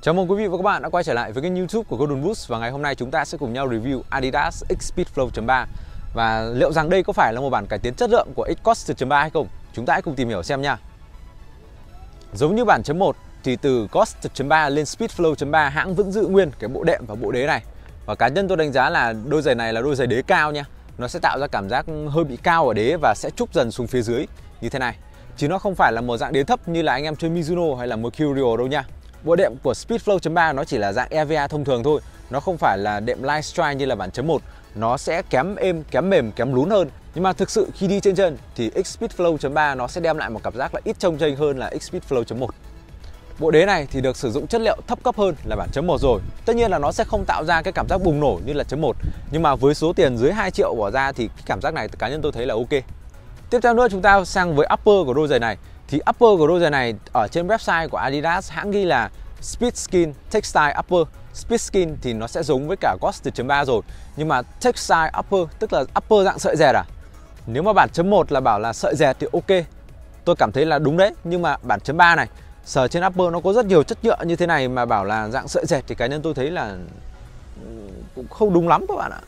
Chào mừng quý vị và các bạn đã quay trở lại với kênh YouTube của Golden Boost. Và ngày hôm nay chúng ta sẽ cùng nhau review Adidas X Speedflow 3. Và liệu rằng đây có phải là một bản cải tiến chất lượng của X Ghost 3 hay không? Chúng ta hãy cùng tìm hiểu xem nha. Giống như bản chấm 1 thì từ Ghost 3 lên Speedflow 3 hãng vẫn giữ nguyên cái bộ đệm và bộ đế này. Và cá nhân tôi đánh giá là đôi giày này là đôi giày đế cao nha. Nó sẽ tạo ra cảm giác hơi bị cao ở đế và sẽ trúc dần xuống phía dưới như thế này. Chứ nó không phải là một dạng đế thấp như là anh em chơi Mizuno hay là Mercurial đâu nha. Bộ đệm của Speedflow 3 nó chỉ là dạng EVA thông thường thôi. Nó không phải là đệm Light Strike như là bản chấm 1. Nó sẽ kém êm, kém mềm, kém lún hơn. Nhưng mà thực sự khi đi trên chân thì X Speedflow 3 nó sẽ đem lại một cảm giác là ít trông chênh hơn là X Speedflow 1. Bộ đế này thì được sử dụng chất liệu thấp cấp hơn là bản chấm 1 rồi. Tất nhiên là nó sẽ không tạo ra cái cảm giác bùng nổ như là chấm 1. Nhưng mà với số tiền dưới 2 triệu bỏ ra thì cái cảm giác này cá nhân tôi thấy là ok. Tiếp theo nữa chúng ta sang với upper của đôi giày này. Thì upper của đôi giày này ở trên website của Adidas hãng ghi là Speedskin Textile Upper. Speedskin thì nó sẽ giống với cả Ghost 3 rồi. Nhưng mà Textile Upper tức là upper dạng sợi dẹt à? Nếu mà bản chấm 1 là bảo là sợi dẹt thì ok, tôi cảm thấy là đúng đấy. Nhưng mà bản chấm 3 này, sờ trên upper nó có rất nhiều chất nhựa như thế này mà bảo là dạng sợi dẹt thì cá nhân tôi thấy là cũng không đúng lắm các bạn ạ.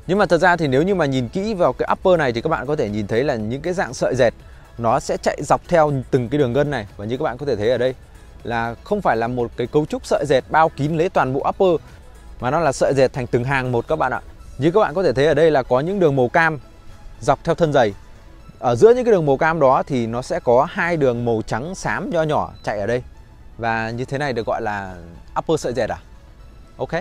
Nhưng mà thật ra thì nếu như mà nhìn kỹ vào cái upper này thì các bạn có thể nhìn thấy là những cái dạng sợi dẹt nó sẽ chạy dọc theo từng cái đường gân này. Và như các bạn có thể thấy ở đây là không phải là một cái cấu trúc sợi dẹt bao kín lấy toàn bộ upper, mà nó là sợi dẹt thành từng hàng một các bạn ạ. Như các bạn có thể thấy ở đây là có những đường màu cam dọc theo thân giày. Ở giữa những cái đường màu cam đó thì nó sẽ có hai đường màu trắng xám nho nhỏ chạy ở đây. Và như thế này được gọi là upper sợi dẹt à? Ok.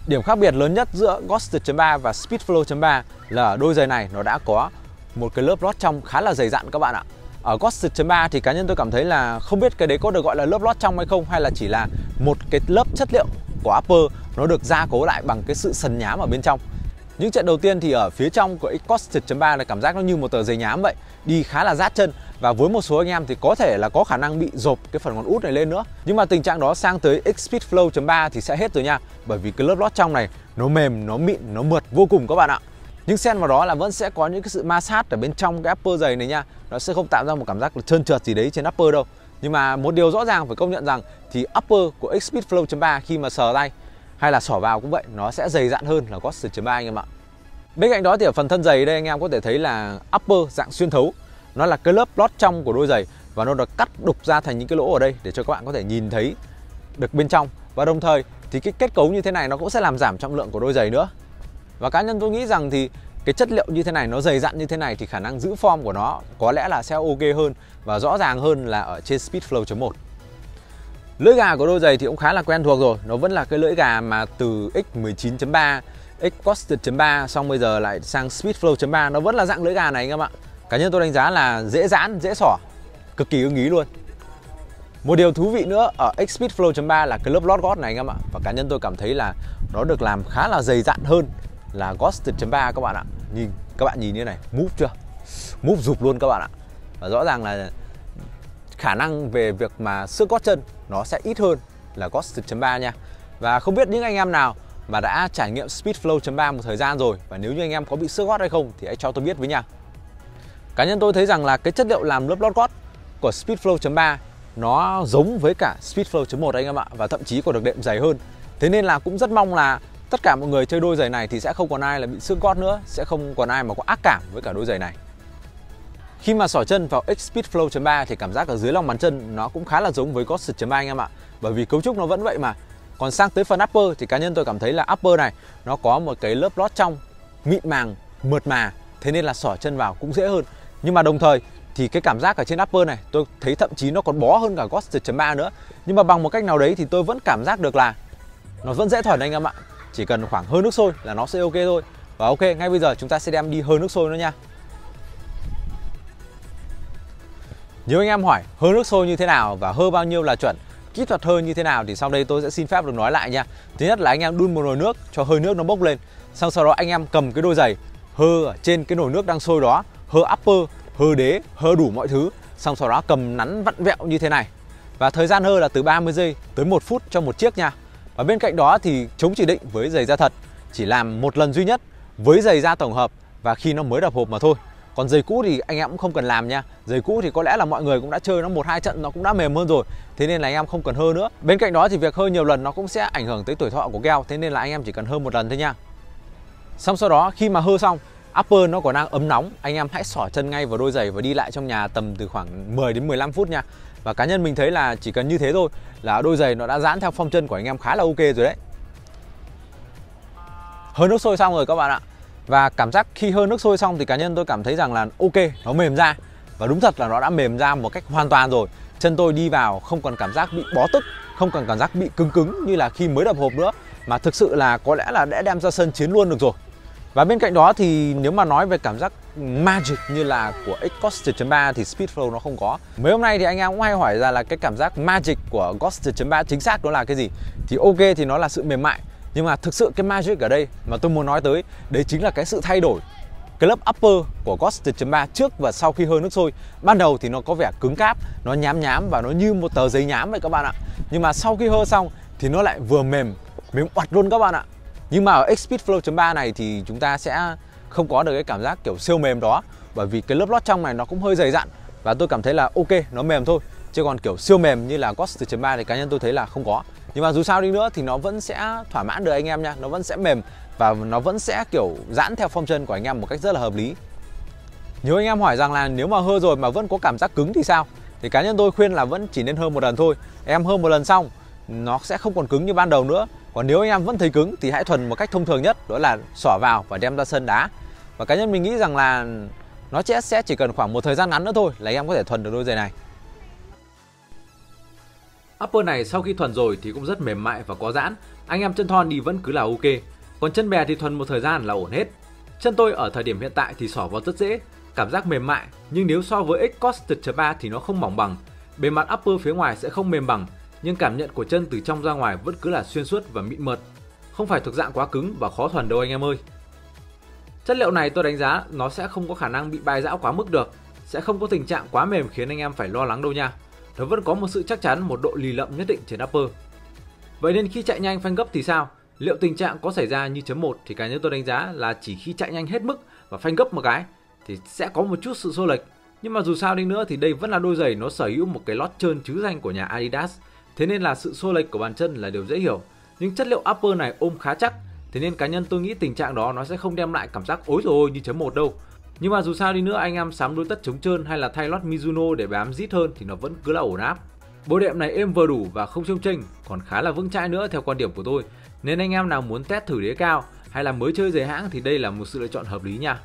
Điểm khác biệt lớn nhất giữa Ghost 3 và Speedflow 3 là ở đôi giày này nó đã có một cái lớp lót trong khá là dày dặn các bạn ạ. Ở Ghost 3 thì cá nhân tôi cảm thấy là không biết cái đấy có được gọi là lớp lót trong hay không, hay là chỉ là một cái lớp chất liệu của upper nó được gia cố lại bằng cái sự sần nhám ở bên trong. Những trận đầu tiên thì ở phía trong của X Ghost 3 là cảm giác nó như một tờ giày nhám vậy, đi khá là rát chân. Và với một số anh em thì có thể là có khả năng bị rộp cái phần ngón út này lên nữa. Nhưng mà tình trạng đó sang tới X Speedflow 3 thì sẽ hết rồi nha. Bởi vì cái lớp lót trong này nó mềm, nó mịn, nó mượt vô cùng các bạn ạ. Nhưng xen vào đó là vẫn sẽ có những cái sự ma sát ở bên trong cái upper giày này nha. Nó sẽ không tạo ra một cảm giác là trơn trượt gì đấy trên upper đâu. Nhưng mà một điều rõ ràng phải công nhận rằng thì upper của X Speedflow 3 khi mà sờ tay hay là xỏ vào cũng vậy, nó sẽ dày dặn hơn là Ghost 3 anh em ạ. Bên cạnh đó thì ở phần thân giày đây anh em có thể thấy là upper dạng xuyên thấu. Nó là cái lớp lót trong của đôi giày và nó được cắt đục ra thành những cái lỗ ở đây để cho các bạn có thể nhìn thấy được bên trong. Và đồng thời thì cái kết cấu như thế này nó cũng sẽ làm giảm trọng lượng của đôi giày nữa. Và cá nhân tôi nghĩ rằng thì cái chất liệu như thế này, nó dày dặn như thế này thì khả năng giữ form của nó có lẽ là sẽ ok hơn và rõ ràng hơn là ở trên Speedflow 1. Lưỡi gà của đôi giày thì cũng khá là quen thuộc rồi. Nó vẫn là cái lưỡi gà mà từ X19.3, X Ghost 3 xong bây giờ lại sang Speedflow 3. Nó vẫn là dạng lưỡi gà này anh em ạ. Cá nhân tôi đánh giá là dễ dãn, dễ xỏ, cực kỳ ưng ý luôn. Một điều thú vị nữa ở X Speedflow 3 là cái lớp lót gót này anh em ạ. Và cá nhân tôi cảm thấy là nó được làm khá là dày dặn hơn là Ghost 3 các bạn ạ. Các bạn nhìn như này, move chưa? Move rụp luôn các bạn ạ. Và rõ ràng là khả năng về việc mà xước gót chân nó sẽ ít hơn là Ghost 3 nha. Và không biết những anh em nào mà đã trải nghiệm Speedflow 3 một thời gian rồi, và nếu như anh em có bị xước gót hay không thì hãy cho tôi biết với nha. Cá nhân tôi thấy rằng là cái chất liệu làm lớp lót gót của Speedflow 3 nó giống với cả Speedflow 1 anh em ạ, và thậm chí còn được đệm dày hơn. Thế nên là cũng rất mong là tất cả mọi người chơi đôi giày này thì sẽ không còn ai là bị xước gót nữa, sẽ không còn ai mà có ác cảm với cả đôi giày này. Khi mà xỏ chân vào X Speedflow 3 thì cảm giác ở dưới lòng bàn chân nó cũng khá là giống với Ghost 3 anh em ạ, bởi vì cấu trúc nó vẫn vậy mà. Còn sang tới phần upper thì cá nhân tôi cảm thấy là upper này nó có một cái lớp lót trong mịn màng, mượt mà, thế nên là xỏ chân vào cũng dễ hơn. Nhưng mà đồng thời thì cái cảm giác ở trên upper này tôi thấy thậm chí nó còn bó hơn cả Ghost 3 nữa. Nhưng mà bằng một cách nào đấy thì tôi vẫn cảm giác được là nó vẫn dễ thuần anh em ạ. Chỉ cần khoảng hơi nước sôi là nó sẽ ok thôi. Và ok, ngay bây giờ chúng ta sẽ đem đi hơi nước sôi nữa nha. Nhiều anh em hỏi hơi nước sôi như thế nào và hơi bao nhiêu là chuẩn, kỹ thuật hơi như thế nào thì sau đây tôi sẽ xin phép được nói lại nha. Thứ nhất là anh em đun một nồi nước cho hơi nước nó bốc lên. Sau đó anh em cầm cái đôi giày hơ ở trên cái nồi nước đang sôi đó, hơ upper, hơ đế, hơ đủ mọi thứ. Xong sau đó cầm nắn vặn vẹo như thế này. Và thời gian hơ là từ 30 giây tới 1 phút cho một chiếc nha. Và bên cạnh đó thì chống chỉ định với giày da thật chỉ làm một lần duy nhất với giày da tổng hợp và khi nó mới đập hộp mà thôi. Còn giày cũ thì anh em cũng không cần làm nha. Giày cũ thì có lẽ là mọi người cũng đã chơi nó 1-2 trận nó cũng đã mềm hơn rồi. Thế nên là anh em không cần hơ nữa. Bên cạnh đó thì việc hơ nhiều lần nó cũng sẽ ảnh hưởng tới tuổi thọ của keo. Thế nên là anh em chỉ cần hơ một lần thôi nha. Xong sau đó khi mà hơ xong, upper nó còn đang ấm nóng, anh em hãy xỏ chân ngay vào đôi giày và đi lại trong nhà tầm từ khoảng 10 đến 15 phút nha. Và cá nhân mình thấy là chỉ cần như thế thôi là đôi giày nó đã giãn theo form chân của anh em khá là ok rồi đấy. Hơ nước sôi xong rồi các bạn ạ. Và cảm giác khi hơ nước sôi xong thì cá nhân tôi cảm thấy rằng là ok, nó mềm ra. Và đúng thật là nó đã mềm ra một cách hoàn toàn rồi. Chân tôi đi vào không còn cảm giác bị bó tức, không còn cảm giác bị cứng cứng như là khi mới đập hộp nữa. Mà thực sự là có lẽ là đã đem ra sân chiến luôn được rồi. Và bên cạnh đó thì nếu mà nói về cảm giác magic như là của X-Ghost 1.3 thì Speedflow nó không có. Mấy hôm nay thì anh em cũng hay hỏi ra là cái cảm giác magic của Ghost 1.3 chính xác đó là cái gì. Thì ok thì nó là sự mềm mại. Nhưng mà thực sự cái magic ở đây mà tôi muốn nói tới, đấy chính là cái sự thay đổi. Cái lớp upper của Ghost 1.3 trước và sau khi hơ nước sôi, ban đầu thì nó có vẻ cứng cáp, nó nhám nhám và nó như một tờ giấy nhám vậy các bạn ạ. Nhưng mà sau khi hơ xong thì nó lại vừa mềm oặt luôn các bạn ạ. Nhưng mà ở X-Speedflow 3 này thì chúng ta sẽ không có được cái cảm giác kiểu siêu mềm đó. Bởi vì cái lớp lót trong này nó cũng hơi dày dặn. Và tôi cảm thấy là ok, nó mềm thôi. Chứ còn kiểu siêu mềm như là Ghost 1.3 thì cá nhân tôi thấy là không có. Nhưng mà dù sao đi nữa thì nó vẫn sẽ thỏa mãn được anh em nha. Nó vẫn sẽ mềm và nó vẫn sẽ kiểu giãn theo form chân của anh em một cách rất là hợp lý. Nhiều anh em hỏi rằng là nếu mà hơ rồi mà vẫn có cảm giác cứng thì sao? Thì cá nhân tôi khuyên là vẫn chỉ nên hơ một lần thôi. Em hơ một lần xong nó sẽ không còn cứng như ban đầu nữa. Còn nếu anh em vẫn thấy cứng thì hãy thuần một cách thông thường nhất, đó là xỏ vào và đem ra sân đá. Và cá nhân mình nghĩ rằng là nó sẽ chỉ cần khoảng một thời gian ngắn nữa thôi là anh em có thể thuần được đôi giày này. Upper này sau khi thuần rồi thì cũng rất mềm mại và có giãn. Anh em chân thon đi vẫn cứ là ok. Còn chân bè thì thuần một thời gian là ổn hết. Chân tôi ở thời điểm hiện tại thì xỏ vào rất dễ, cảm giác mềm mại. Nhưng nếu so với X-Ghost 1.3 thì nó không mỏng bằng. Bề mặt upper phía ngoài sẽ không mềm bằng. Nhưng cảm nhận của chân từ trong ra ngoài vẫn cứ là xuyên suốt và mịn mượt. Không phải thuộc dạng quá cứng và khó thuần đâu anh em ơi. Chất liệu này tôi đánh giá nó sẽ không có khả năng bị bay rão quá mức được. Sẽ không có tình trạng quá mềm khiến anh em phải lo lắng đâu nha. Nó vẫn có một sự chắc chắn, một độ lì lợm nhất định trên upper. Vậy nên khi chạy nhanh phanh gấp thì sao? Liệu tình trạng có xảy ra như chấm 1 thì cá nhân tôi đánh giá là chỉ khi chạy nhanh hết mức và phanh gấp một cái thì sẽ có một chút sự xô lệch. Nhưng mà dù sao đi nữa thì đây vẫn là đôi giày nó sở hữu một cái lót trơn trứ danh của nhà Adidas. Thế nên là sự xô lệch của bàn chân là điều dễ hiểu. Nhưng chất liệu upper này ôm khá chắc. Thế nên cá nhân tôi nghĩ tình trạng đó nó sẽ không đem lại cảm giác ối rồi ôi như chấm 1 đâu. Nhưng mà dù sao đi nữa anh em sắm đôi tất chống trơn hay là thay lót Mizuno để bám rít hơn thì nó vẫn cứ là ổn áp. Bộ đệm này êm vừa đủ và không chông chênh, còn khá là vững chãi nữa theo quan điểm của tôi. Nên anh em nào muốn test thử đế cao hay là mới chơi giày hãng thì đây là một sự lựa chọn hợp lý nha.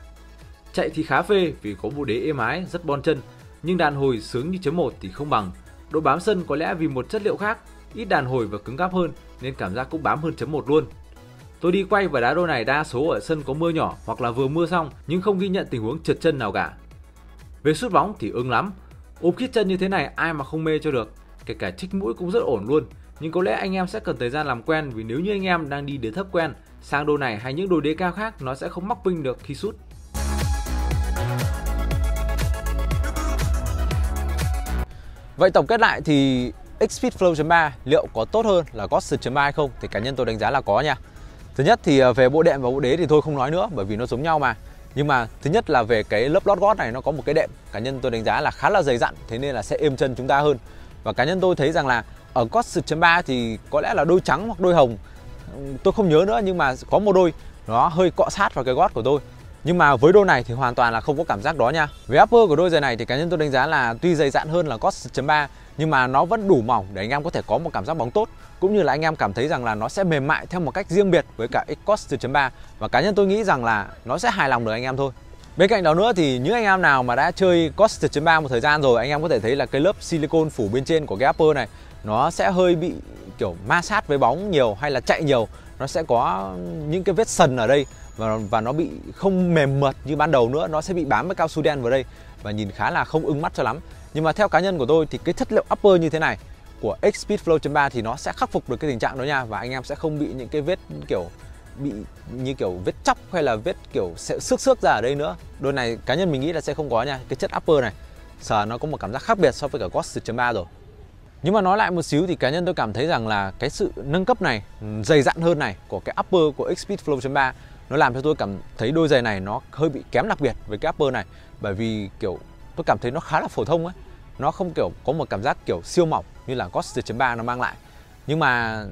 Chạy thì khá phê vì có bộ đế êm ái, rất bon chân. Nhưng đàn hồi sướng như chấm 1 thì không bằng. Độ bám sân có lẽ vì một chất liệu khác, ít đàn hồi và cứng cáp hơn nên cảm giác cũng bám hơn chấm 1 luôn. Tôi đi quay và đá đôi này đa số ở sân có mưa nhỏ hoặc là vừa mưa xong nhưng không ghi nhận tình huống trượt chân nào cả. Về sút bóng thì ưng lắm. Ôm khít chân như thế này ai mà không mê cho được. Kể cả chích mũi cũng rất ổn luôn. Nhưng có lẽ anh em sẽ cần thời gian làm quen vì nếu như anh em đang đi đế thấp quen, sang đôi này hay những đôi đế cao khác nó sẽ không mắc pinh được khi sút. Vậy tổng kết lại thì X-Speedflow 3 liệu có tốt hơn là Ghost 1.3 hay không? Thì cá nhân tôi đánh giá là có nha. Thứ nhất thì về bộ đệm và bộ đế thì tôi không nói nữa bởi vì nó giống nhau mà. Nhưng mà thứ nhất là về cái lớp lót gót này nó có một cái đệm, cá nhân tôi đánh giá là khá là dày dặn, thế nên là sẽ êm chân chúng ta hơn. Và cá nhân tôi thấy rằng là ở Ghost 1.3 thì có lẽ là đôi trắng hoặc đôi hồng, tôi không nhớ nữa, nhưng mà có một đôi nó hơi cọ sát vào cái gót của tôi. Nhưng mà với đôi này thì hoàn toàn là không có cảm giác đó nha. Về upper của đôi giày này thì cá nhân tôi đánh giá là tuy dày dặn hơn là Ghost 1.3 nhưng mà nó vẫn đủ mỏng để anh em có thể có một cảm giác bóng tốt, cũng như là anh em cảm thấy rằng là nó sẽ mềm mại theo một cách riêng biệt với cả X-Ghost 1.3 và cá nhân tôi nghĩ rằng là nó sẽ hài lòng được anh em thôi. Bên cạnh đó nữa thì những anh em nào mà đã chơi Ghost 1.3 một thời gian rồi, anh em có thể thấy là cái lớp silicone phủ bên trên của cái upper này nó sẽ hơi bị kiểu ma sát với bóng nhiều hay là chạy nhiều, nó sẽ có những cái vết sần ở đây và nó bị không mềm mượt như ban đầu nữa, nó sẽ bị bám với cao su đen vào đây và nhìn khá là không ưng mắt cho lắm. Nhưng mà theo cá nhân của tôi thì cái chất liệu upper như thế này của X-Speedflow 3 thì nó sẽ khắc phục được cái tình trạng đó nha, và anh em sẽ không bị những cái vết kiểu bị như kiểu vết chóc hay là vết kiểu xước ra ở đây nữa. Đôi này cá nhân mình nghĩ là sẽ không có nha. Cái chất upper này sờ nó có một cảm giác khác biệt so với cả Ghost 1.3 rồi. Nhưng mà nói lại một xíu thì cá nhân tôi cảm thấy rằng là cái sự nâng cấp này, dày dặn hơn này của cái upper của X-Speedflow 3 nó làm cho tôi cảm thấy đôi giày này nó hơi bị kém đặc biệt với cái upper này, bởi vì kiểu tôi cảm thấy nó khá là phổ thông ấy, nó không kiểu có một cảm giác kiểu siêu mỏng như là GOAT 3 nó mang lại. Nhưng mà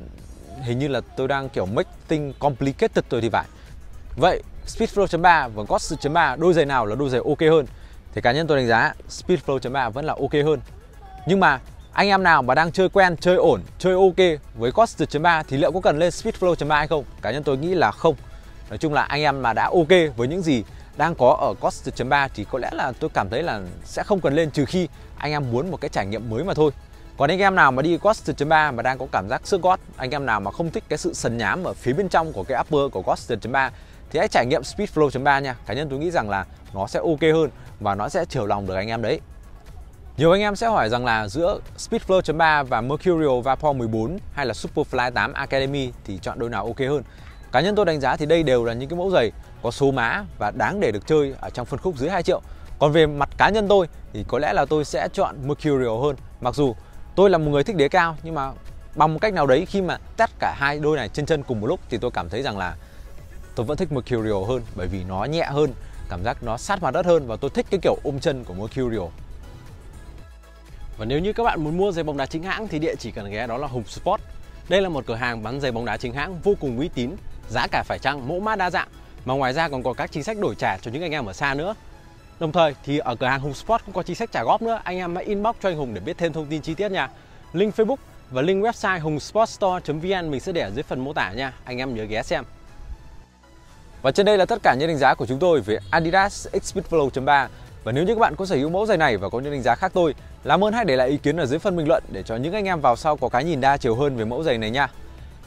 hình như là tôi đang kiểu make things complicated rồi thì phải. Vậy Speedflow 3 và GOAT 3 đôi giày nào là đôi giày ok hơn? Thì cá nhân tôi đánh giá Speedflow 3 vẫn là ok hơn. Nhưng mà anh em nào mà đang chơi quen, chơi ổn, chơi ok với GOAT 3 thì liệu có cần lên Speedflow 3 hay không? Cá nhân tôi nghĩ là không. Nói chung là anh em mà đã ok với những gì đang có ở GOAT 3 thì có lẽ là tôi cảm thấy là sẽ không cần lên, trừ khi anh em muốn một cái trải nghiệm mới mà thôi. Còn anh em nào mà đi GOAT 3 mà đang có cảm giác xước gót, anh em nào mà không thích cái sự sần nhám ở phía bên trong của cái upper của GOAT 3 thì hãy trải nghiệm Speedflow 3 nha. Cá nhân tôi nghĩ rằng là nó sẽ ok hơn và nó sẽ chiều lòng được anh em đấy. Nhiều anh em sẽ hỏi rằng là giữa Speedflow 3 và Mercurial Vapor 14 hay là Superfly 8 Academy thì chọn đôi nào ok hơn? Cá nhân tôi đánh giá thì đây đều là những cái mẫu giày có số má và đáng để được chơi ở trong phân khúc dưới 2 triệu. Còn về mặt cá nhân tôi thì có lẽ là tôi sẽ chọn Mercurial hơn. Mặc dù tôi là một người thích đế cao, nhưng mà bằng một cách nào đấy khi mà test cả hai đôi này trên chân cùng một lúc thì tôi cảm thấy rằng là tôi vẫn thích Mercurial hơn, bởi vì nó nhẹ hơn, cảm giác nó sát mặt đất hơn và tôi thích cái kiểu ôm chân của Mercurial. Và nếu như các bạn muốn mua giày bóng đá chính hãng thì địa chỉ cần ghé đó là Hùng Sport. Đây là một cửa hàng bán giày bóng đá chính hãng vô cùng uy tín, giá cả phải chăng, mẫu mã đa dạng, mà ngoài ra còn có các chính sách đổi trả cho những anh em ở xa nữa. Đồng thời thì ở cửa hàng Hùng Sport cũng có chính sách trả góp nữa, anh em hãy inbox cho anh Hùng để biết thêm thông tin chi tiết nha. Link Facebook và link website hungsportstore.vn mình sẽ để ở dưới phần mô tả nha, anh em nhớ ghé xem. Và trên đây là tất cả những đánh giá của chúng tôi về Adidas X Speedflow 3. Và nếu như các bạn có sở hữu mẫu giày này và có những đánh giá khác tôi, làm ơn hãy để lại ý kiến ở dưới phần bình luận để cho những anh em vào sau có cái nhìn đa chiều hơn về mẫu giày này nha.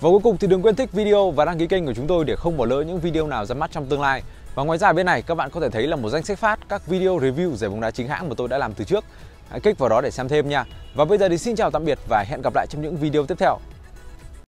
Và cuối cùng thì đừng quên thích video và đăng ký kênh của chúng tôi để không bỏ lỡ những video nào ra mắt trong tương lai. Và ngoài ra bên này các bạn có thể thấy là một danh sách phát các video review giày bóng đá chính hãng mà tôi đã làm từ trước. Hãy kích vào đó để xem thêm nha. Và bây giờ thì xin chào tạm biệt và hẹn gặp lại trong những video tiếp theo.